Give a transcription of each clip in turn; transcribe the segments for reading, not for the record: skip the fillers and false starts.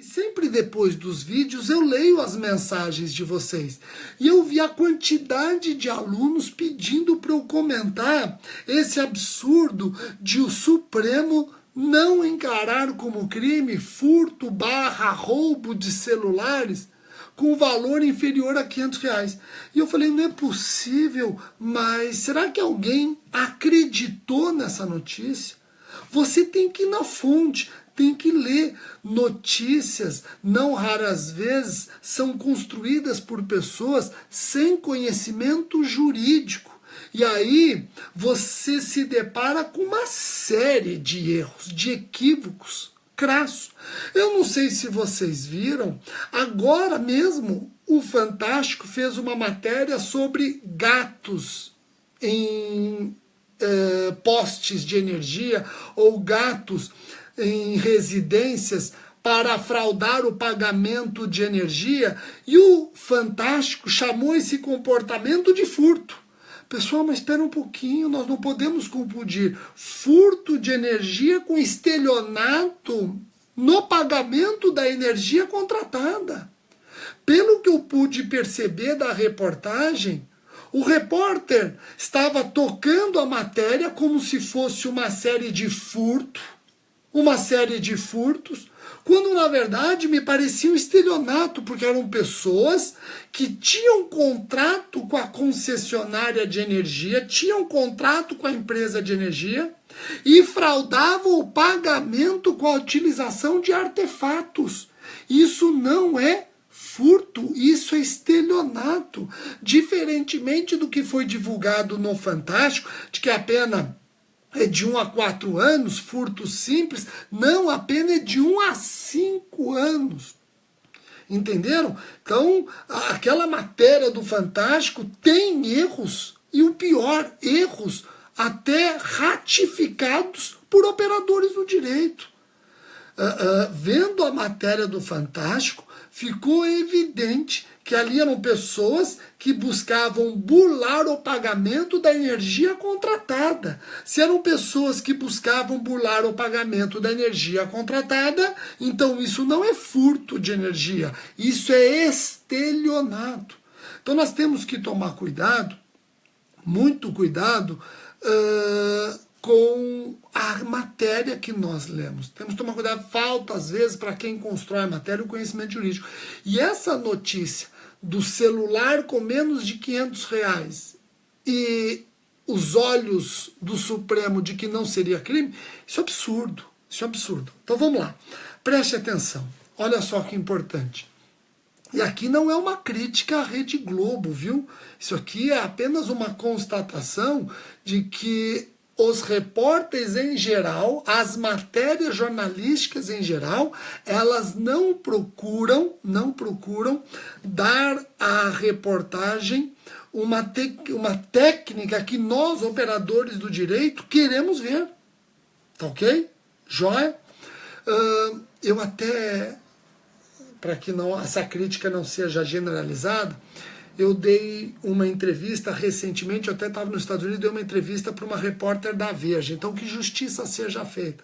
E sempre depois dos vídeos eu leio as mensagens de vocês. E eu vi a quantidade de alunos pedindo para eu comentar esse absurdo de o Supremo não encarar como crime furto / roubo de celulares com valor inferior a R$500. E eu falei, não é possível, mas será que alguém acreditou nessa notícia? Você tem que ir na fonte, tem que ler. Notícias, não raras vezes, são construídas por pessoas sem conhecimento jurídico. E aí você se depara com uma série de erros, de equívocos crassos. Eu não sei se vocês viram, agora mesmo o Fantástico fez uma matéria sobre gatos em postes de energia ou gatos em residências para fraudar o pagamento de energia, e o Fantástico chamou esse comportamento de furto. Pessoal, mas espera um pouquinho, nós não podemos confundir furto de energia com estelionato no pagamento da energia contratada. Pelo que eu pude perceber da reportagem, o repórter estava tocando a matéria como se fosse uma série de furtos, quando na verdade me parecia um estelionato, porque eram pessoas que tinham contrato com a concessionária de energia, tinham contrato com a empresa de energia e fraudavam o pagamento com a utilização de artefatos. Isso não é furto, isso é estelionato. Diferentemente do que foi divulgado no Fantástico, de que a pena é de 1 a 4 anos, furto simples, não, a pena é de 1 a 5 anos. Entenderam? Então, aquela matéria do Fantástico tem erros, e o pior, erros até ratificados por operadores do direito. Vendo a matéria do Fantástico, ficou evidente que ali eram pessoas que buscavam burlar o pagamento da energia contratada. Se eram pessoas que buscavam burlar o pagamento da energia contratada, então isso não é furto de energia, isso é estelionato. Então nós temos que tomar cuidado, muito cuidado, com a matéria que nós lemos. Temos que tomar cuidado, falta às vezes para quem constrói a matéria o conhecimento jurídico. E essa notícia do celular com menos de R$500 e os olhos do Supremo de que não seria crime, isso é absurdo, isso é absurdo. Então vamos lá, preste atenção, olha só que importante. E aqui não é uma crítica à Rede Globo, viu? Isso aqui é apenas uma constatação de que os repórteres em geral, as matérias jornalísticas em geral, elas não procuram dar à reportagem uma técnica que nós, operadores do direito, queremos ver. Tá ok? Joia? Eu até, para que essa crítica não seja generalizada, eu dei uma entrevista recentemente, eu até estava nos Estados Unidos, dei uma entrevista para uma repórter da Veja, então que justiça seja feita.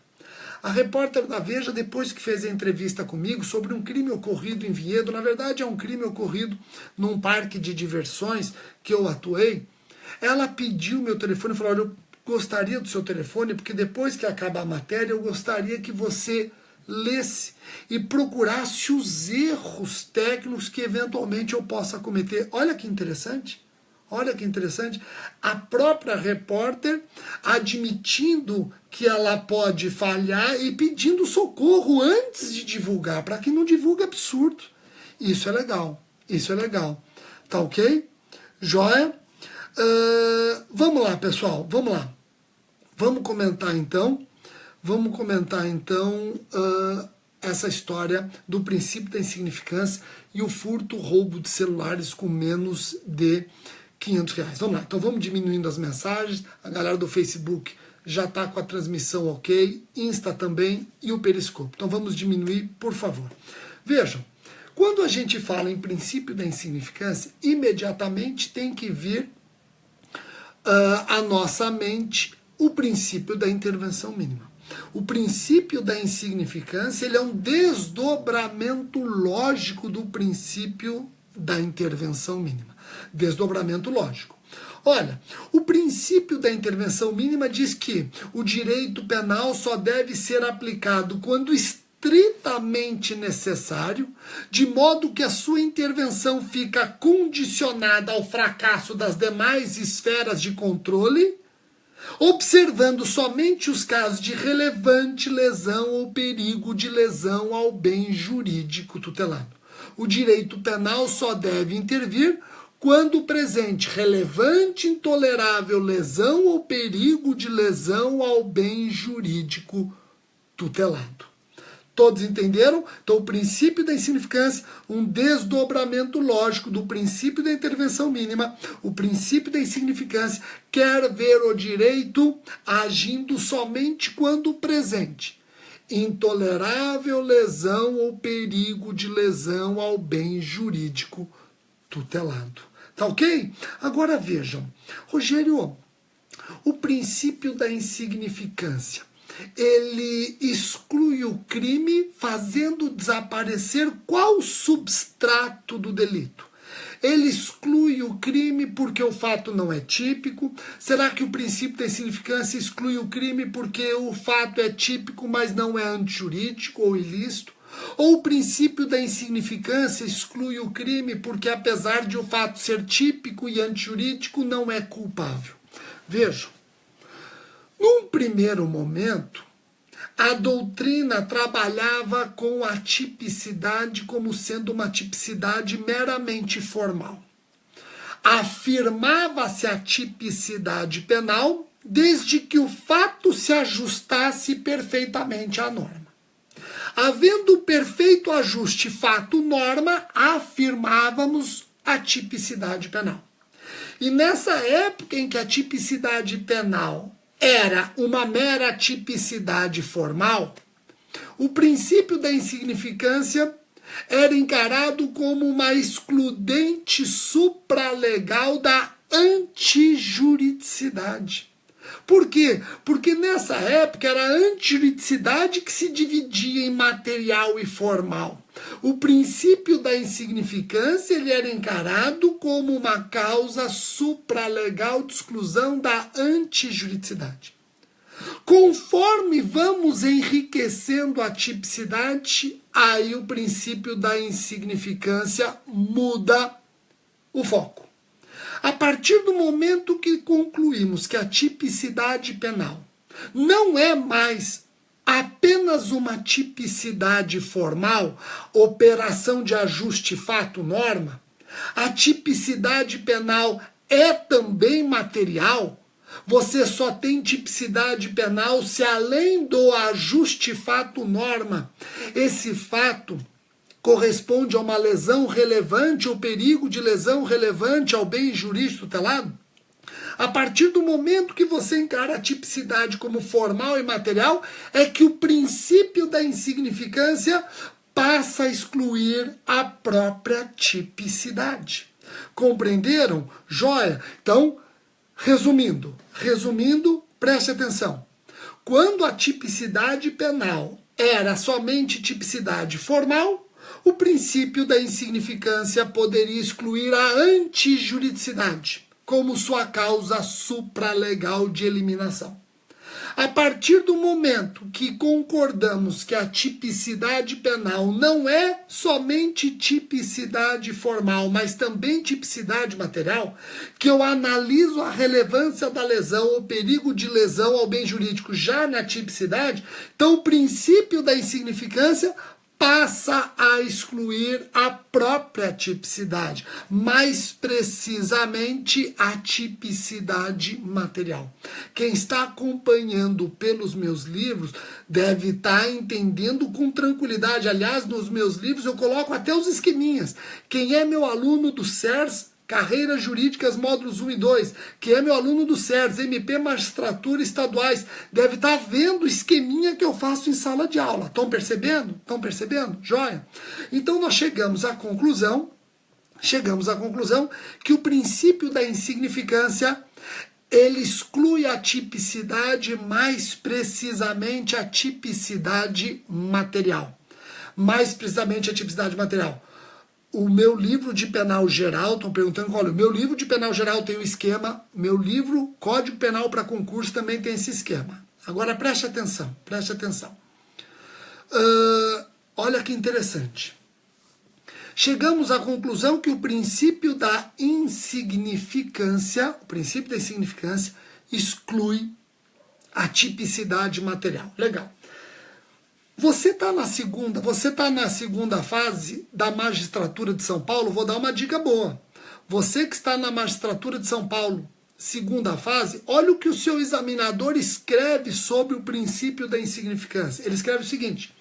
A repórter da Veja, depois que fez a entrevista comigo sobre um crime ocorrido em Vinhedo, na verdade é um crime ocorrido num parque de diversões que eu atuei, ela pediu meu telefone e falou, olha, eu gostaria do seu telefone, porque depois que acabar a matéria, eu gostaria que você lesse e procurasse os erros técnicos que eventualmente eu possa cometer. Olha que interessante. Olha que interessante. A própria repórter admitindo que ela pode falhar e pedindo socorro antes de divulgar, para que não divulgue absurdo. Isso é legal. Isso é legal. Tá ok? Joia? Vamos lá, pessoal. Vamos lá. Vamos comentar então essa história do princípio da insignificância e o furto, roubo de celulares com menos de R$500. Vamos lá, então vamos diminuindo as mensagens. A galera do Facebook já está com a transmissão ok, Insta também e o Periscope. Então vamos diminuir, por favor. Vejam, quando a gente fala em princípio da insignificância, imediatamente tem que vir à nossa mente o princípio da intervenção mínima. O princípio da insignificância ele é um desdobramento lógico do princípio da intervenção mínima. Desdobramento lógico. Olha, o princípio da intervenção mínima diz que o direito penal só deve ser aplicado quando estritamente necessário, de modo que a sua intervenção fica condicionada ao fracasso das demais esferas de controle, observando somente os casos de relevante lesão ou perigo de lesão ao bem jurídico tutelado. O direito penal só deve intervir quando presente relevante, intolerável lesão ou perigo de lesão ao bem jurídico tutelado. Todos entenderam? Então, o princípio da insignificância, um desdobramento lógico do princípio da intervenção mínima. O princípio da insignificância quer ver o direito agindo somente quando presente intolerável lesão ou perigo de lesão ao bem jurídico tutelado. Tá ok? Agora vejam, Rogério, o princípio da insignificância, ele exclui o crime fazendo desaparecer qual substrato do delito? Ele exclui o crime porque o fato não é típico? Será que o princípio da insignificância exclui o crime porque o fato é típico, mas não é antijurídico ou ilícito? Ou o princípio da insignificância exclui o crime porque, apesar de o fato ser típico e antijurídico, não é culpável? Vejam, num primeiro momento, a doutrina trabalhava com a tipicidade como sendo uma tipicidade meramente formal. Afirmava-se a tipicidade penal desde que o fato se ajustasse perfeitamente à norma. Havendo perfeito ajuste fato-norma, afirmávamos a tipicidade penal. E nessa época em que a tipicidade penal era uma mera tipicidade formal, o princípio da insignificância era encarado como uma excludente supralegal da antijuridicidade. Por quê? Porque nessa época era a antijuridicidade que se dividia em material e formal. O princípio da insignificância ele era encarado como uma causa supralegal de exclusão da antijuridicidade. Conforme vamos enriquecendo a tipicidade, aí o princípio da insignificância muda o foco. A partir do momento que concluímos que a tipicidade penal não é mais apenas uma tipicidade formal, operação de ajuste fato-norma, a tipicidade penal é também material. Você só tem tipicidade penal se, além do ajuste fato-norma, esse fato corresponde a uma lesão relevante ou perigo de lesão relevante ao bem jurídico tutelado? A partir do momento que você encara a tipicidade como formal e material, é que o princípio da insignificância passa a excluir a própria tipicidade. Compreenderam? Joia? Então, resumindo, preste atenção. Quando a tipicidade penal era somente tipicidade formal, o princípio da insignificância poderia excluir a antijuridicidade como sua causa supralegal de eliminação. A partir do momento que concordamos que a tipicidade penal não é somente tipicidade formal, mas também tipicidade material, que eu analiso a relevância da lesão ou perigo de lesão ao bem jurídico já na tipicidade, então o princípio da insignificância passa a excluir a própria tipicidade, mais precisamente a tipicidade material. Quem está acompanhando pelos meus livros deve estar entendendo com tranquilidade. Aliás, nos meus livros eu coloco até os esqueminhas. Quem é meu aluno do CERS, Carreiras Jurídicas, módulos 1 e 2, que é meu aluno do CERS, MP Magistratura Estaduais, deve estar vendo o esqueminha que eu faço em sala de aula. Estão percebendo? Estão percebendo? Joia? Então nós chegamos à conclusão que o princípio da insignificância ele exclui a tipicidade, mais precisamente a tipicidade material. Mais precisamente a tipicidade material. O meu livro de penal geral, estão perguntando, olha, o meu livro de penal geral tem o esquema, meu livro Código Penal para Concurso também tem esse esquema. Agora preste atenção, preste atenção. Olha que interessante. Chegamos à conclusão que o princípio da insignificância, exclui a tipicidade material. Legal. Você está na segunda fase da magistratura de São Paulo, vou dar uma dica boa. Você que está na magistratura de São Paulo, segunda fase, olha o que o seu examinador escreve sobre o princípio da insignificância. Ele escreve o seguinte: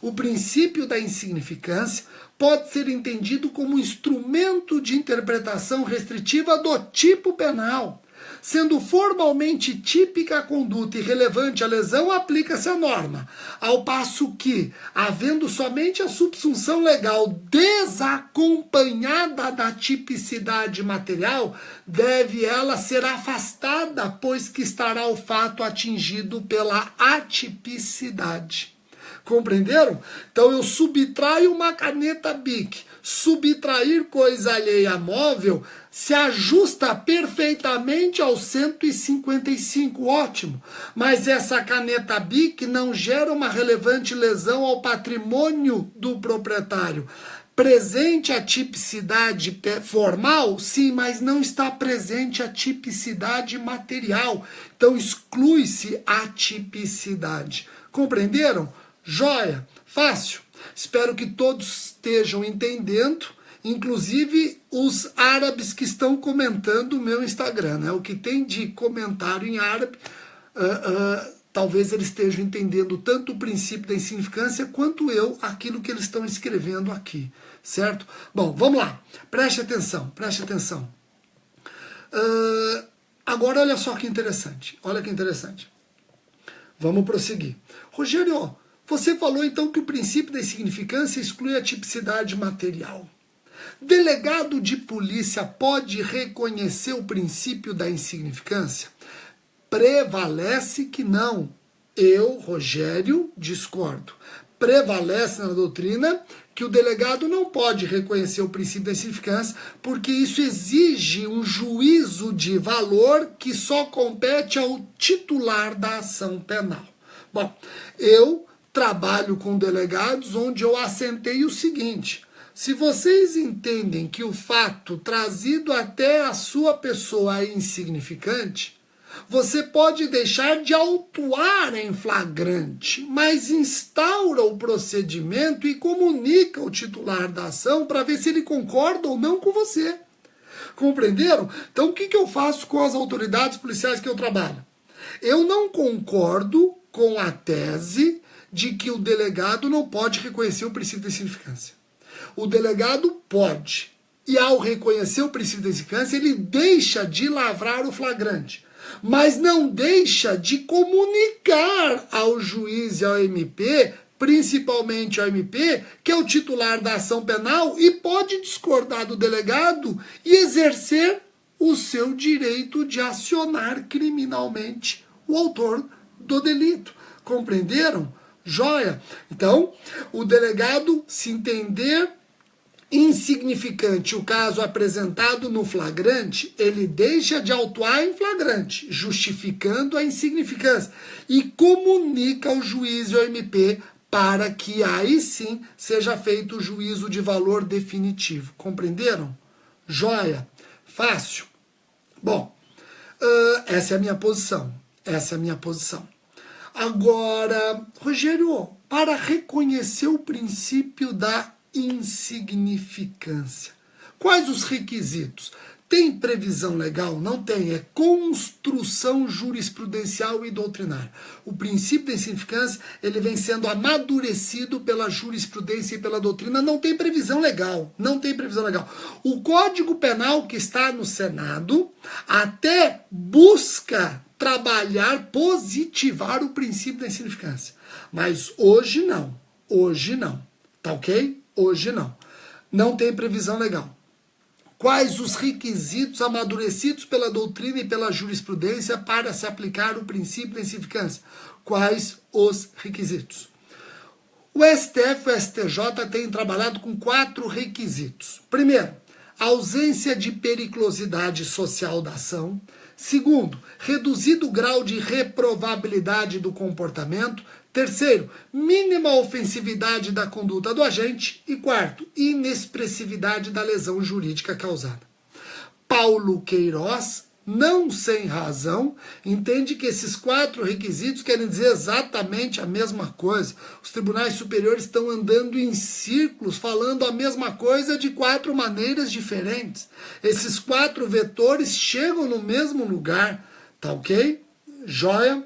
o princípio da insignificância pode ser entendido como um instrumento de interpretação restritiva do tipo penal. Sendo formalmente típica a conduta e relevante a lesão, aplica-se a norma. Ao passo que, havendo somente a subsunção legal desacompanhada da tipicidade material, deve ela ser afastada, pois que estará o fato atingido pela atipicidade. Compreenderam? Então eu subtraio uma caneta Bic. Subtrair coisa alheia móvel se ajusta perfeitamente ao 155, ótimo. Mas essa caneta Bic não gera uma relevante lesão ao patrimônio do proprietário. Presente a tipicidade formal? Sim, mas não está presente a tipicidade material. Então exclui-se a tipicidade. Compreenderam? Joia, fácil. Espero que todos estejam entendendo, inclusive os árabes que estão comentando o meu Instagram, né? O que tem de comentário em árabe, talvez eles estejam entendendo tanto o princípio da insignificância quanto eu, aquilo que eles estão escrevendo aqui, certo? Bom, vamos lá, preste atenção, preste atenção. Agora olha só que interessante, olha que interessante. Vamos prosseguir. Rogério, você falou então que o princípio da insignificância exclui a tipicidade material. Delegado de polícia pode reconhecer o princípio da insignificância? Prevalece que não. Eu, Rogério, discordo. Prevalece na doutrina que o delegado não pode reconhecer o princípio da insignificância, porque isso exige um juízo de valor que só compete ao titular da ação penal. Bom, eu trabalho com delegados onde eu assentei o seguinte: se vocês entendem que o fato trazido até a sua pessoa é insignificante, você pode deixar de autuar em flagrante, mas instaura o procedimento e comunica ao titular da ação para ver se ele concorda ou não com você. Compreenderam? Então o que eu faço com as autoridades policiais que eu trabalho? Eu não concordo com a tese de que o delegado não pode reconhecer o princípio da insignificância. O delegado pode. E ao reconhecer o princípio da insignificância, ele deixa de lavrar o flagrante. Mas não deixa de comunicar ao juiz e ao MP, principalmente ao MP, que é o titular da ação penal, e pode discordar do delegado e exercer o seu direito de acionar criminalmente o autor do delito. Compreenderam? Joia? Então, o delegado, se entender insignificante o caso apresentado no flagrante, ele deixa de autuar em flagrante, justificando a insignificância, e comunica ao juiz e ao MP para que aí sim seja feito o juízo de valor definitivo. Compreenderam? Joia? Fácil? Bom, essa é a minha posição. Essa é a minha posição. Agora, Rogério, para reconhecer o princípio da insignificância, quais os requisitos? Tem previsão legal? Não tem. É construção jurisprudencial e doutrinária. O princípio da insignificância, ele vem sendo amadurecido pela jurisprudência e pela doutrina. Não tem previsão legal. Não tem previsão legal. O Código Penal que está no Senado até busca trabalhar, positivar o princípio da insignificância. Mas hoje não. Hoje não. Tá ok? Hoje não. Não tem previsão legal. Quais os requisitos amadurecidos pela doutrina e pela jurisprudência para se aplicar o princípio da insignificância? Quais os requisitos? O STF e o STJ têm trabalhado com 4 requisitos. Primeiro, ausência de periculosidade social da ação. Segundo, reduzido grau de reprovabilidade do comportamento. Terceiro, mínima ofensividade da conduta do agente. E quarto, inexpressividade da lesão jurídica causada. Paulo Queiroz, não sem razão, entende que esses 4 requisitos querem dizer exatamente a mesma coisa. Os tribunais superiores estão andando em círculos, falando a mesma coisa de 4 maneiras diferentes. Esses 4 vetores chegam no mesmo lugar, tá ok? Joia?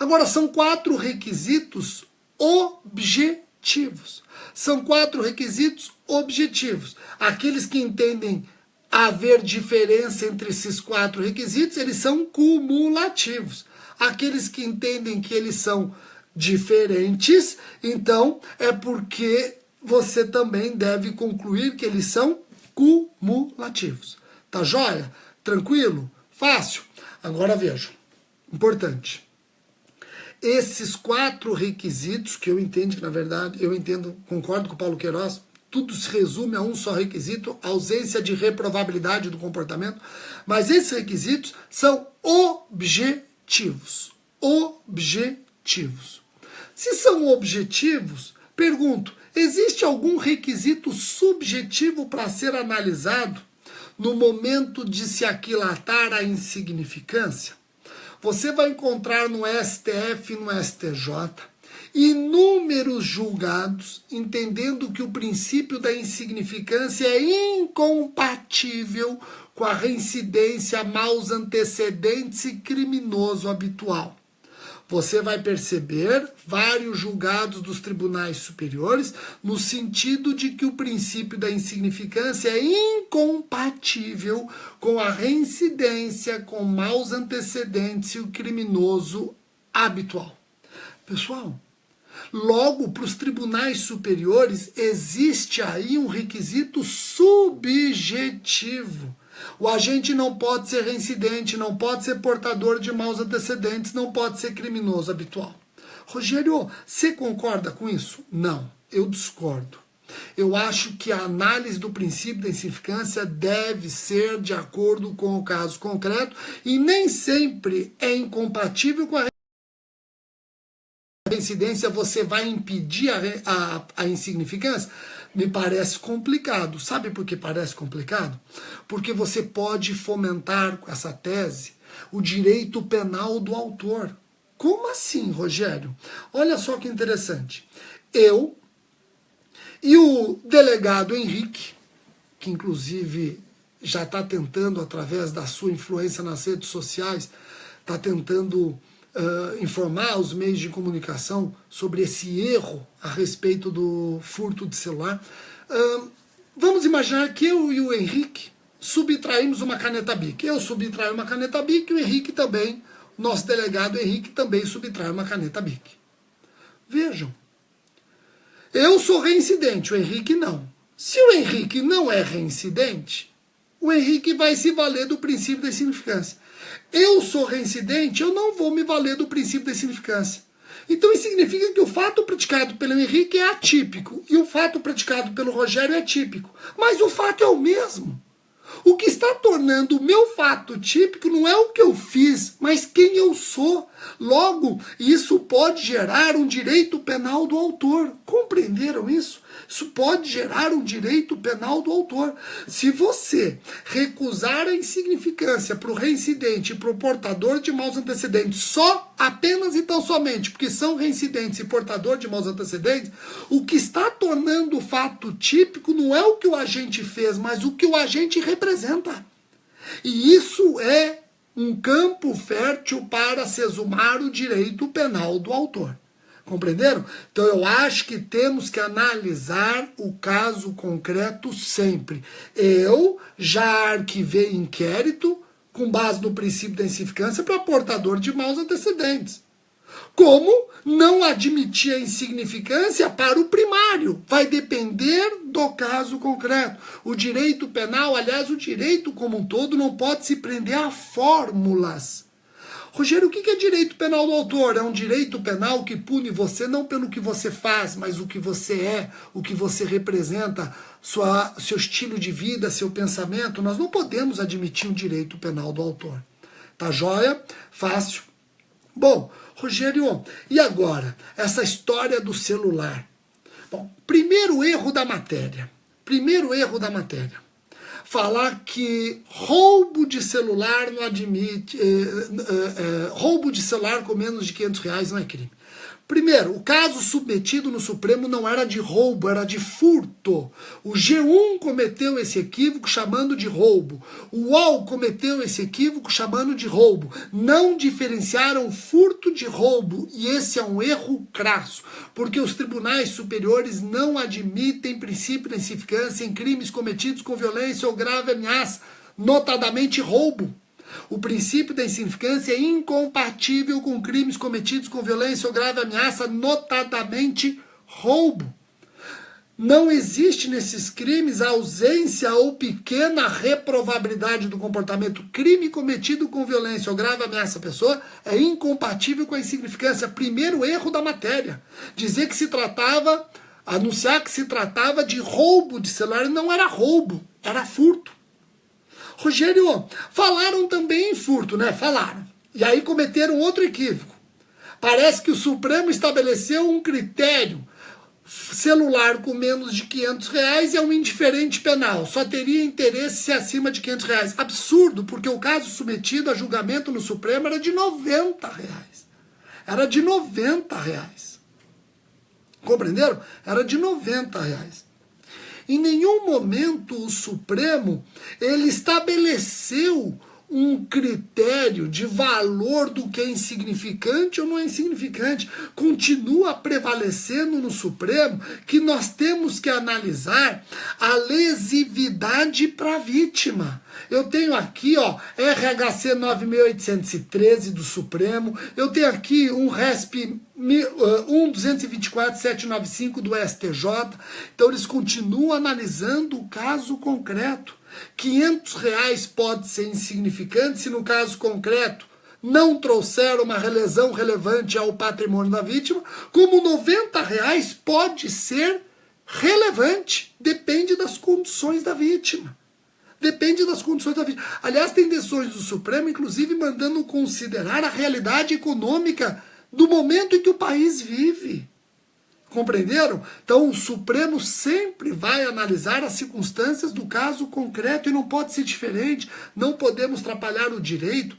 Agora, são 4 requisitos objetivos. São 4 requisitos objetivos. Aqueles que entendem haver diferença entre esses 4 requisitos, eles são cumulativos. Aqueles que entendem que eles são diferentes, então é porque você também deve concluir que eles são cumulativos. Tá joia? Tranquilo? Fácil? Agora vejam, importante. Esses 4 requisitos, que eu entendo que, na verdade, concordo com o Paulo Queiroz, tudo se resume a um só requisito, ausência de reprovabilidade do comportamento, mas esses requisitos são objetivos. Objetivos. Se são objetivos, pergunto, existe algum requisito subjetivo para ser analisado no momento de se aquilatar a insignificância? Você vai encontrar no STF e no STJ inúmeros julgados entendendo que o princípio da insignificância é incompatível com a reincidência, maus antecedentes e criminoso habitual. Você vai perceber vários julgados dos tribunais superiores no sentido de que o princípio da insignificância é incompatível com a reincidência, com maus antecedentes e o criminoso habitual. Pessoal, logo, para os tribunais superiores, existe aí um requisito subjetivo. O agente não pode ser reincidente, não pode ser portador de maus antecedentes, não pode ser criminoso habitual. Rogério, você concorda com isso? Não, eu discordo. Eu acho que a análise do princípio da insignificância deve ser de acordo com o caso concreto e nem sempre é incompatível com a reincidência. Você vai impedir a insignificância? Me parece complicado. Sabe por que parece complicado? Porque você pode fomentar com essa tese o direito penal do autor. Como assim, Rogério? Olha só que interessante. Eu e o delegado Henrique, que inclusive já está tentando, através da sua influência nas redes sociais, está tentando informar os meios de comunicação sobre esse erro a respeito do furto de celular. Vamos imaginar que eu e o Henrique subtraímos uma caneta Bic. Eu subtraio uma caneta Bic e o Henrique também, nosso delegado Henrique também subtrai uma caneta Bic. Vejam, eu sou reincidente, o Henrique não. Se o Henrique não é reincidente, o Henrique vai se valer do princípio da insignificância. Eu sou reincidente, eu não vou me valer do princípio da insignificância. Então isso significa que o fato praticado pelo Henrique é atípico e o fato praticado pelo Rogério é típico. Mas o fato é o mesmo. O que está tornando o meu fato típico não é o que eu fiz, mas quem eu sou. Logo, isso pode gerar um direito penal do autor. Compreenderam isso? Isso pode gerar um direito penal do autor. Se você recusar a insignificância para o reincidente e para o portador de maus antecedentes só, apenas e tão somente porque são reincidentes e portador de maus antecedentes, o que está tornando o fato típico não é o que o agente fez, mas o que o agente representa. E isso é um campo fértil para se exumar o direito penal do autor. Compreenderam? Então eu acho que temos que analisar o caso concreto sempre. Eu já arquivei inquérito com base no princípio da insignificância para portador de maus antecedentes. Como não admitir a insignificância para o primário? Vai depender do caso concreto. O direito penal, aliás, o direito como um todo, não pode se prender a fórmulas. Rogério, o que é direito penal do autor? É um direito penal que pune você não pelo que você faz, mas o que você é, o que você representa, seu estilo de vida, seu pensamento. Nós não podemos admitir um direito penal do autor. Tá joia? Fácil. Bom, Rogério, e agora? Essa história do celular. Bom, primeiro erro da matéria. Falar que roubo de celular não admite, roubo de celular com menos de R$500 não é crime. Primeiro, o caso submetido no Supremo não era de roubo, era de furto. O G1 cometeu esse equívoco chamando de roubo. O UOL cometeu esse equívoco chamando de roubo. Não diferenciaram furto de roubo. E esse é um erro crasso, porque os tribunais superiores não admitem princípio da insignificância em crimes cometidos com violência ou grave ameaça, notadamente roubo. O princípio da insignificância é incompatível com crimes cometidos com violência ou grave ameaça, notadamente roubo. Não existe nesses crimes a ausência ou pequena reprovabilidade do comportamento. Crime cometido com violência ou grave ameaça à pessoa é incompatível com a insignificância. Primeiro erro da matéria. Dizer que se tratava, anunciar que se tratava de roubo de celular, não era roubo, era furto. Rogério, falaram também em furto, né? Falaram. E aí cometeram outro equívoco. Parece que o Supremo estabeleceu um critério. Celular com menos de R$500 é um indiferente penal. Só teria interesse se acima de R$500. Absurdo, porque o caso submetido a julgamento no Supremo era de R$90. Era de R$90. Compreenderam? Era de R$90. Em nenhum momento o Supremo ele estabeleceu um critério de valor do que é insignificante ou não é insignificante. Continua prevalecendo no Supremo que nós temos que analisar a lesividade para a vítima. Eu tenho aqui, ó, RHC 9813 do Supremo, eu tenho aqui um RESP 1.224.795 do STJ, então eles continuam analisando o caso concreto. R$500 pode ser insignificante se no caso concreto não trouxer uma lesão relevante ao patrimônio da vítima, como R$90 pode ser relevante, depende das condições da vítima. Depende das condições da vítima. Aliás, tem decisões do Supremo, inclusive, mandando considerar a realidade econômica do momento em que o país vive. Compreenderam? Então, o Supremo sempre vai analisar as circunstâncias do caso concreto e não pode ser diferente. Não podemos atrapalhar o direito,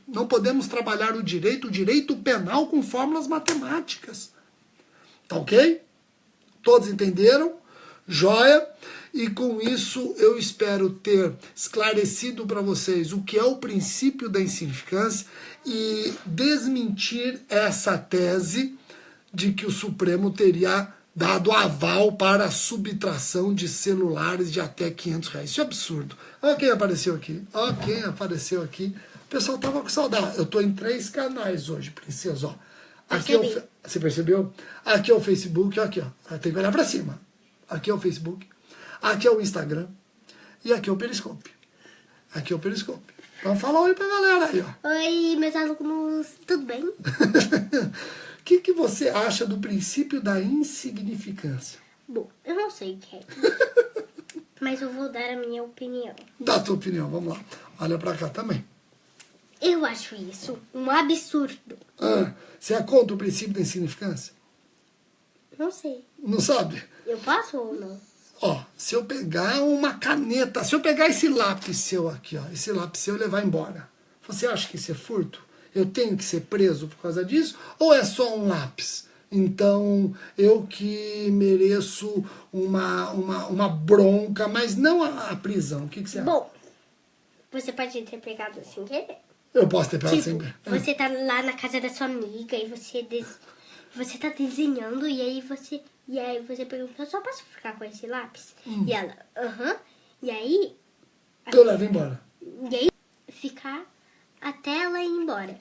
o direito penal com fórmulas matemáticas. Tá ok? Todos entenderam? Joia? E com isso eu espero ter esclarecido para vocês o que é o princípio da insignificância e desmentir essa tese de que o Supremo teria dado aval para a subtração de celulares de até R$500. Isso é absurdo. Olha quem apareceu aqui. O pessoal tava com saudade. Eu estou em 3 canais hoje, princesa. Ó. Aqui é o, você percebeu? Aqui é o Facebook. Aqui, ó. Tem que olhar para cima. Aqui é o Facebook. Aqui é o Instagram. E aqui é o Periscope. Então fala oi pra galera aí, ó. Oi, meus alunos. Tudo bem? O que você acha do princípio da insignificância? Bom, eu não sei o que é. Mas eu vou dar a minha opinião. Dá a tua opinião, vamos lá. Olha pra cá também. Eu acho isso um absurdo. Você é contra o princípio da insignificância? Não sei. Não sabe? Eu posso ou não? Ó, se eu pegar uma caneta, se eu pegar esse lápis seu aqui, ó, esse lápis seu e levar embora, você acha que isso é furto? Eu tenho que ser preso por causa disso? Ou é só um lápis? Então, eu que mereço uma bronca, mas não a prisão. O que você acha? Bom, você pode ter pegado sem querer. Eu posso ter pegado Tipo, sem querer. você tá lá na casa da sua amiga e você tá desenhando e aí você pergunta, só posso ficar com esse lápis? E ela, E aí... Eu levo embora. E aí, ficar até ela ir embora.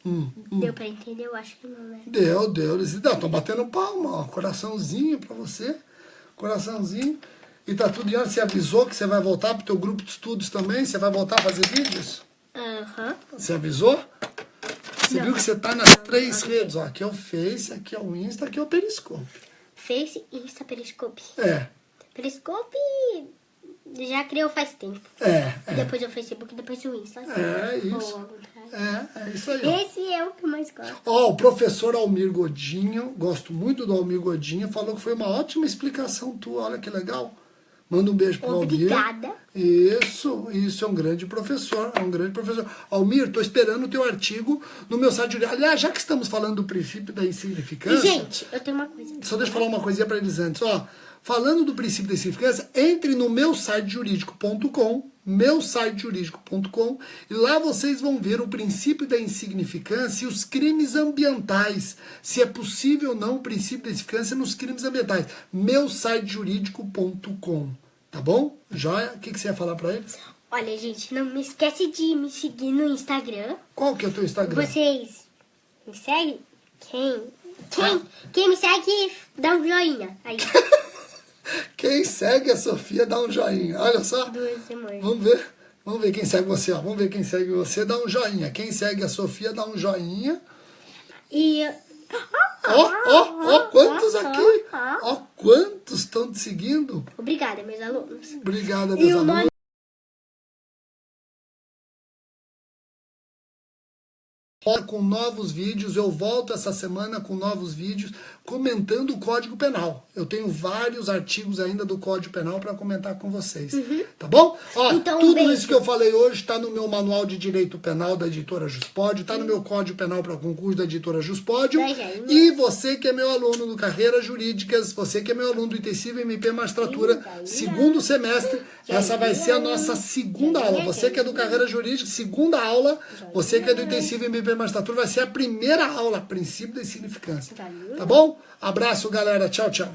Deu pra entender? Eu acho que não, né? Deu. Eles estão batendo palma, ó. Coraçãozinho pra você. Coraçãozinho. E tá tudo em ordem? Você avisou que você vai voltar pro teu grupo de estudos também? Você vai voltar a fazer vídeos? Aham. Você avisou? Você viu que você tá nas 3 redes, ó. Aqui é o Face, aqui é o Insta, aqui é o Periscope. Face, Insta, Periscope. É. Periscope já criou faz tempo. É. Depois o Facebook, depois o Insta. É isso. Ou ao contrário. É isso aí. Ó. Esse é o que eu mais gosto. Ó, o professor Almir Godinho, gosto muito do Almir Godinho, falou que foi uma ótima explicação tua, olha que legal. Manda um beijo pro Almir. Obrigada. Isso é um grande professor, Almir, tô esperando o teu artigo no meu site. Aliás, já que estamos falando do princípio da insignificância... Gente, eu tenho uma coisa. Só deixa eu falar uma coisinha para eles antes, ó. Falando do princípio da insignificância, entre no meu site jurídico.com, e lá vocês vão ver o princípio da insignificância e os crimes ambientais. Se é possível ou não o princípio da insignificância nos crimes ambientais. meusitejurídico.com, tá bom? Joia? O que você ia falar para eles? Olha, gente, não me esquece de me seguir no Instagram. Qual que é o teu Instagram? Vocês me seguem? Quem me segue, dá um joinha. Aí, Quem segue a Sofia dá um joinha. Olha só. duas emojis. Vamos ver quem segue você, ó. Vamos ver quem segue você, dá um joinha. Quem segue a Sofia dá um joinha. E... Ó, quantos aqui? Ó, quantos estão te seguindo? Obrigada, meus alunos. Obrigada, E meus o alunos. Com novos vídeos, eu volto essa semana com novos vídeos comentando o Código Penal. Eu tenho vários artigos ainda do Código Penal para comentar com vocês. Tá bom? Ó, Então, tudo beijo. isso que eu falei hoje está no meu Manual de Direito Penal da editora Juspódio, está no meu Código Penal para concurso da editora Juspódio. E você que é meu aluno do Carreiras Jurídicas, você que é meu aluno do Intensivo MP Magistratura, segundo semestre, essa vai ser a nossa segunda aula. Você que é do Carreiras Jurídicas, segunda aula. Você que é do Intensivo MP Magistratura, vai ser a primeira aula, princípio da insignificância. Tá bom? Abraço, galera. Tchau, tchau.